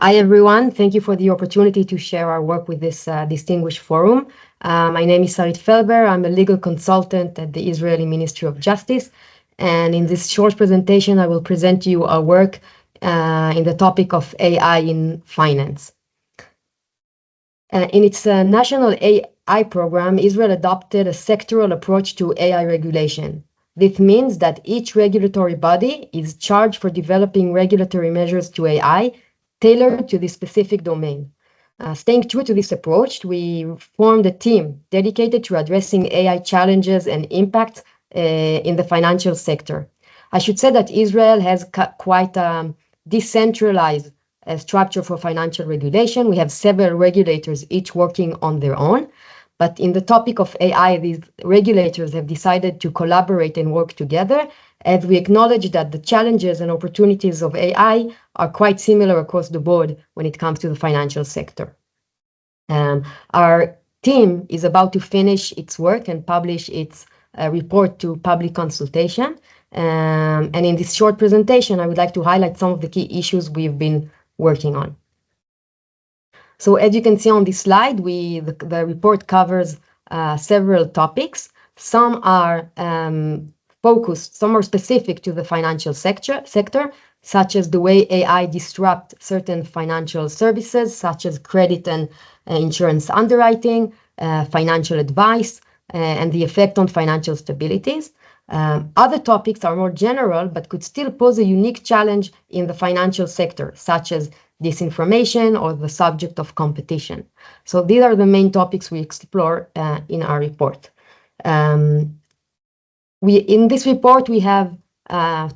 Hi, everyone. Thank you for the opportunity to share our work with this distinguished forum. My name is Sarit Felber. I'm a legal consultant at the Israeli Ministry of Justice. And in this short presentation, I will present to you our work in the topic of AI in finance. In its national AI program, Israel adopted a sectoral approach to AI regulation. This means that each regulatory body is charged for developing regulatory measures to AI tailored to the specific domain. Staying true to this approach, we formed a team dedicated to addressing AI challenges and impacts in the financial sector. I should say that Israel has quite a decentralized structure for financial regulation. We have several regulators, each working on their own. But in the topic of AI, these regulators have decided to collaborate and work together, as we acknowledge that the challenges and opportunities of AI are quite similar across the board when it comes to the financial sector. Our team is about to finish its work and publish its report to public consultation. And in this short presentation, I would like to highlight some of the key issues we've been working on. So as you can see on this slide, the report covers several topics. Some are focused, some are specific to the financial sector, such as the way AI disrupt certain financial services, such as credit and insurance underwriting, financial advice, and the effect on financial stabilities. Other topics are more general, but could still pose a unique challenge in the financial sector, such as disinformation or the subject of competition. So these are the main topics we explore in our report. In this report, we have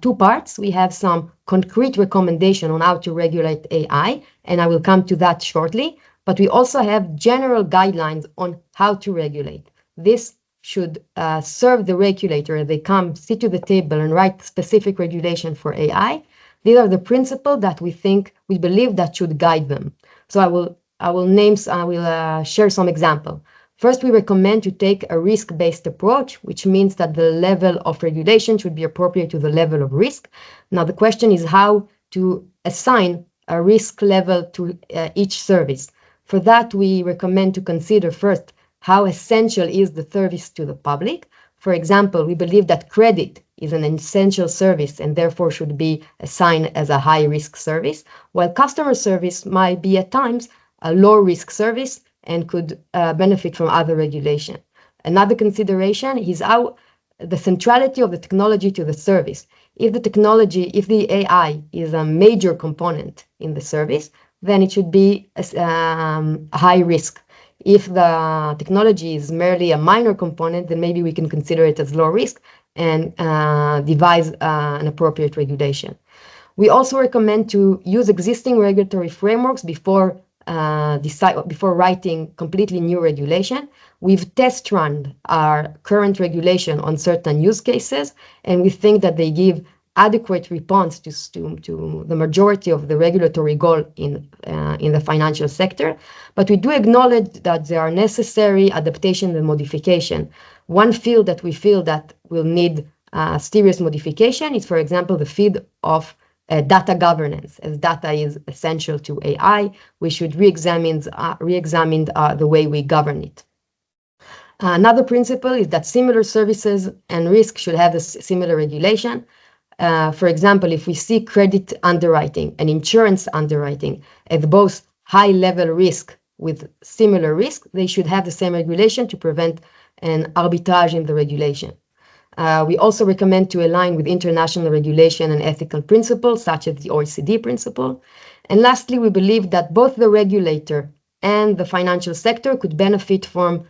two parts. We have some concrete recommendation on how to regulate AI, and I will come to that shortly. But we also have general guidelines on how to regulate. This should serve the regulator as they come, sit to the table and write specific regulation for AI. These are the principles that we believe that should guide them. So I will share some example. First, we recommend to take a risk-based approach, which means that the level of regulation should be appropriate to the level of risk. Now, the question is how to assign a risk level to each service. For that, we recommend to consider first how essential is the service to the public. For example, we believe that credit is an essential service and therefore should be assigned as a high-risk service, while customer service might be at times a low-risk service and could benefit from other regulation. Another consideration is how the centrality of the technology to the service. If the AI is a major component in the service, then it should be high risk. If the technology is merely a minor component, then maybe we can consider it as low risk and devise an appropriate regulation. We also recommend to use existing regulatory frameworks before writing completely new regulation. We've test run our current regulation on certain use cases, and we think that they give adequate response to the majority of the regulatory goal in the financial sector. But we do acknowledge that there are necessary adaptation and modification. One field that we feel that will need serious modification is, for example, the field of data governance. As data is essential to AI, we should re-examine the way we govern it. Another principle is that similar services and risk should have a similar regulation. For example, if we see credit underwriting and insurance underwriting as both high-level risk with similar risk, they should have the same regulation to prevent an arbitrage in the regulation. We also recommend to align with international regulation and ethical principles, such as the OECD principle. And lastly, we believe that both the regulator and the financial sector could benefit from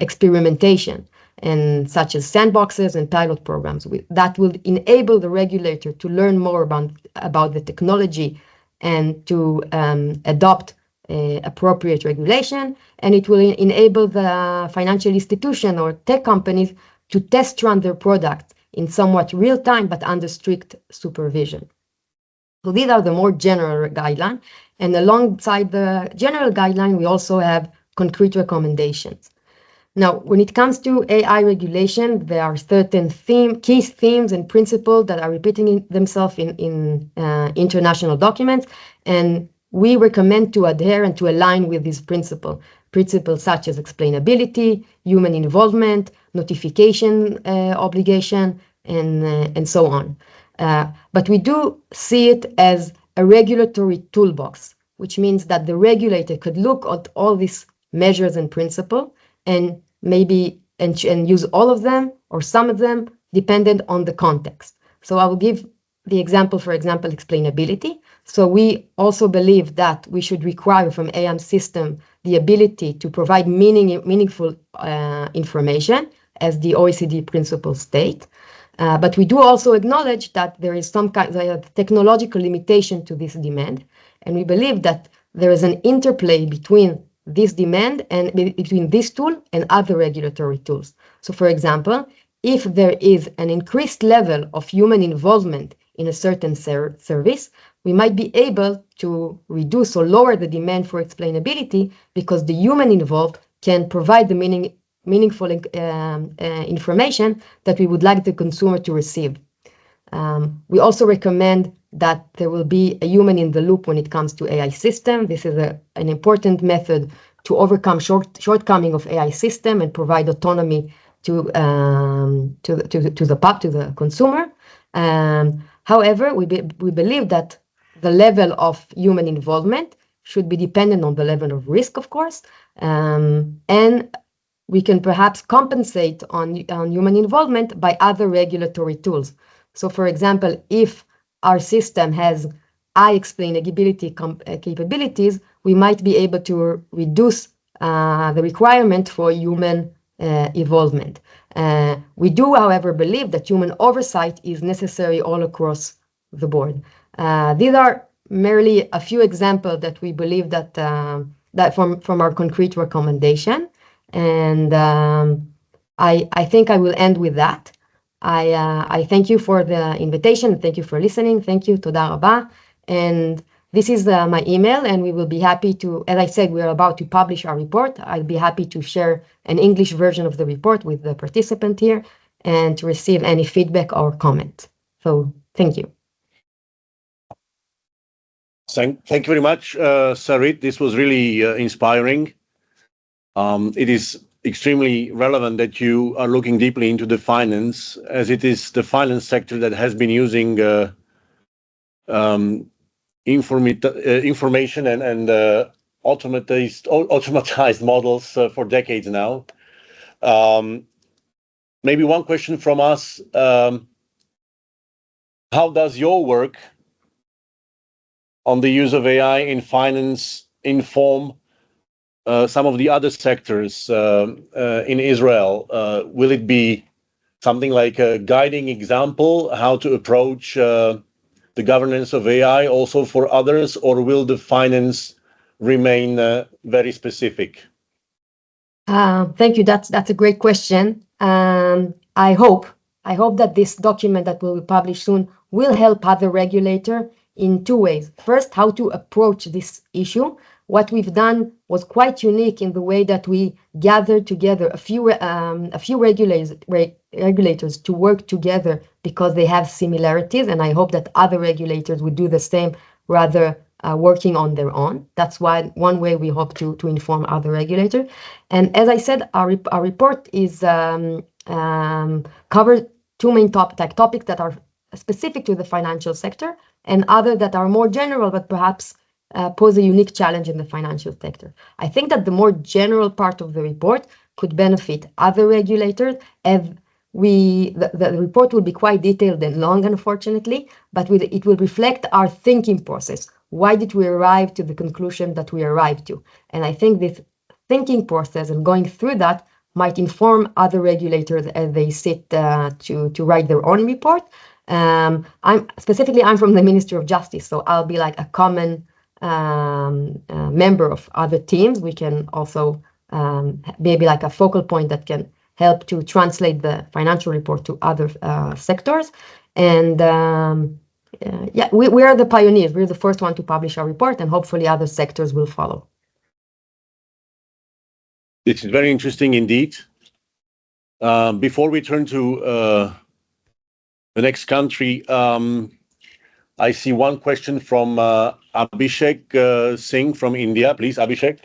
experimentation, and such as sandboxes and pilot programs that will enable the regulator to learn more about the technology and to adopt appropriate regulation. And it will enable the financial institution or tech companies to test run their products in somewhat real time, but under strict supervision. So these are the more general guidelines. And alongside the general guideline, we also have concrete recommendations. Now, when it comes to AI regulation, there are certain key themes and principles that are repeating themselves in international documents. And we recommend to adhere and to align with this principle. Principles such as explainability, human involvement, notification obligation, and so on. But we do see it as a regulatory toolbox, which means that the regulator could look at all these measures and principles and maybe and use all of them or some of them dependent on the context. So I will give the example, for example, explainability. So we also believe that we should require from AM system the ability to provide meaningful information, as the OECD principles state. But we do also acknowledge that there is some kind of technological limitation to this demand, and we believe that there is an interplay between this demand and between this tool and other regulatory tools. So, for example, if there is an increased level of human involvement in a certain service, we might be able to reduce or lower the demand for explainability because the human involved can provide the meaningful information that we would like the consumer to receive. We also recommend that there will be a human in the loop when it comes to AI system. This is an important method to overcome shortcoming of AI system and provide autonomy to the consumer. However, we believe that the level of human involvement should be dependent on the level of risk, of course, and we can perhaps compensate on human involvement by other regulatory tools. So, for example, if our system has high explainability capabilities, we might be able to reduce the requirement for human involvement. We do, however, believe that human oversight is necessary all across the board. These are merely a few examples that we believe that from our concrete recommendation, and I think I will end with that. I thank you for the invitation. Thank you for listening. Thank you. Toda rabba. And this is my email, and we will be happy to, as I said, we are about to publish our report. I'll be happy to share an English version of the report with the participant here and to receive any feedback or comment. So thank you. Thank you very much, Sarit. This was really inspiring. It is extremely relevant that you are looking deeply into the finance, as it is the finance sector that has been using information and automatized models for decades now. Maybe one question from us. How does your work on the use of AI in finance inform some of the other sectors in Israel? Will it be something like a guiding example, how to approach the governance of AI also for others, or will the finance remain very specific? Thank you. That's a great question. I hope that this document that will be published soon will help other regulator in two ways. First, how to approach this issue. What we've done was quite unique in the way that we gathered together a few regulators to work together because they have similarities, and I hope that other regulators would do the same rather working on their own. That's one way we hope to inform other regulators. And as I said, our report is covered two main topics that are specific to the financial sector and other that are more general but perhaps pose a unique challenge in the financial sector. I think that the more general part of the report could benefit other regulators, as the report will be quite detailed and long, unfortunately, but it will reflect our thinking process. Why did we arrive to the conclusion that we arrived to? And I think this thinking process and going through that might inform other regulators as they sit to write their own report. I'm from the Ministry of Justice, so I'll be like a common member of other teams. We can also maybe like a focal point that can help to translate the financial report to other sectors. And yeah, we are the pioneers. We're the first one to publish our report, and hopefully other sectors will follow. This is very interesting indeed. Before we turn to the next country, I see one question from Abhishek Singh from India. Please, Abhishek.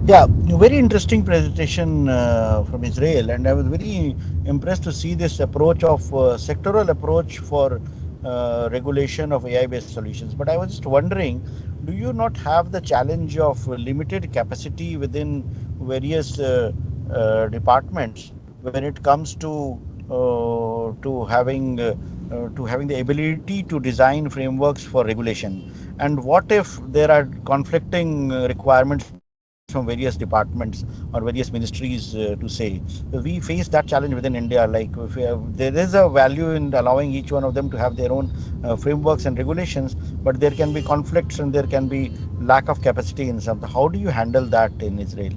Yeah, very interesting presentation from Israel, and I was very impressed to see this approach of sectoral approach for regulation of AI-based solutions. But I was just wondering, do you not have the challenge of limited capacity within various departments when it comes to having the ability to design frameworks for regulation? And what if there are conflicting requirements from various departments or various ministries to say? We face that challenge within India. Like if there is a value in allowing each one of them to have their own frameworks and regulations, but there can be conflicts and there can be lack of capacity in some. How do you handle that in Israel?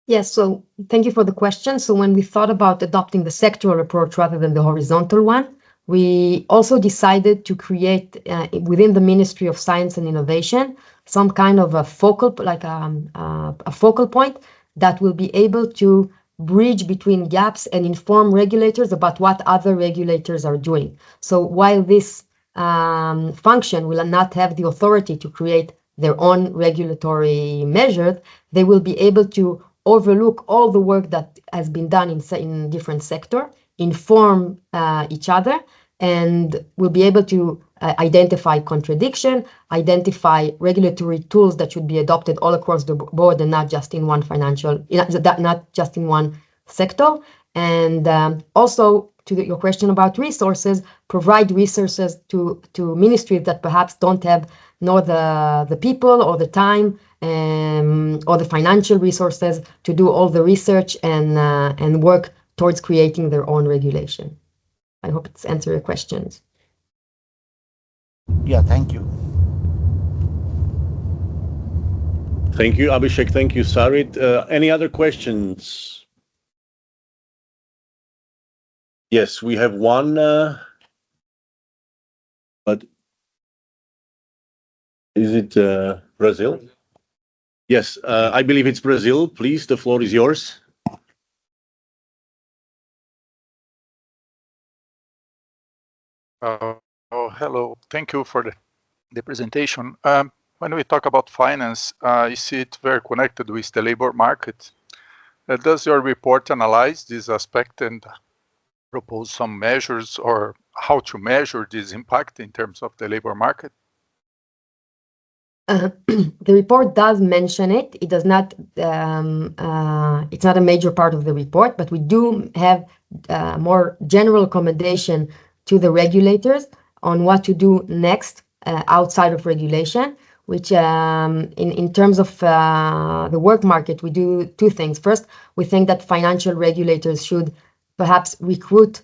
Yes, so thank you for the question. So when we thought about adopting the sectoral approach rather than the horizontal one, we also decided to create within the Ministry of Science and Innovation some kind of a focal, like a focal point that will be able to bridge between gaps and inform regulators about what other regulators are doing. So while this function will not have the authority to create their own regulatory measures, they will be able to overlook all the work that has been done in different sector, inform each other, and will be able to identify contradiction, identify regulatory tools that should be adopted all across the board and not just in one not just in one sector. And also to your question about resources, provide resources to ministries that perhaps don't have nor the people or the time or the financial resources to do all the research and work towards creating their own regulation. I hope it's answered your questions. Yeah, thank you. Thank you, Abhishek. Thank you, Sarit. Any other questions? Yes, we have one, but is it Brazil? Yes, I believe it's Brazil. Please, the floor is yours. Hello. Thank you for the presentation. When we talk about finance, you see it very connected with the labor market. Does your report analyze this aspect and propose some measures or how to measure this impact in terms of the labor market? The report does mention it. It does not. It's not a major part of the report, but we do have more general recommendation to the regulators on what to do next outside of regulation. Which, in terms of the work market, we do two things. First, we think that financial regulators should perhaps recruit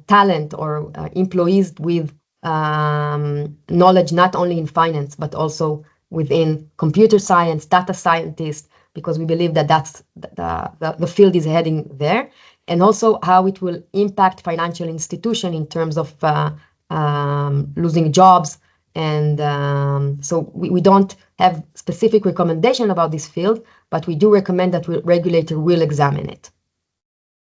talent or employees with knowledge not only in finance but also within computer science, data scientists, because we believe that that's the field is heading there, and also how it will impact financial institution in terms of losing jobs. And so we don't have specific recommendation about this field, but we do recommend that regulator will examine it.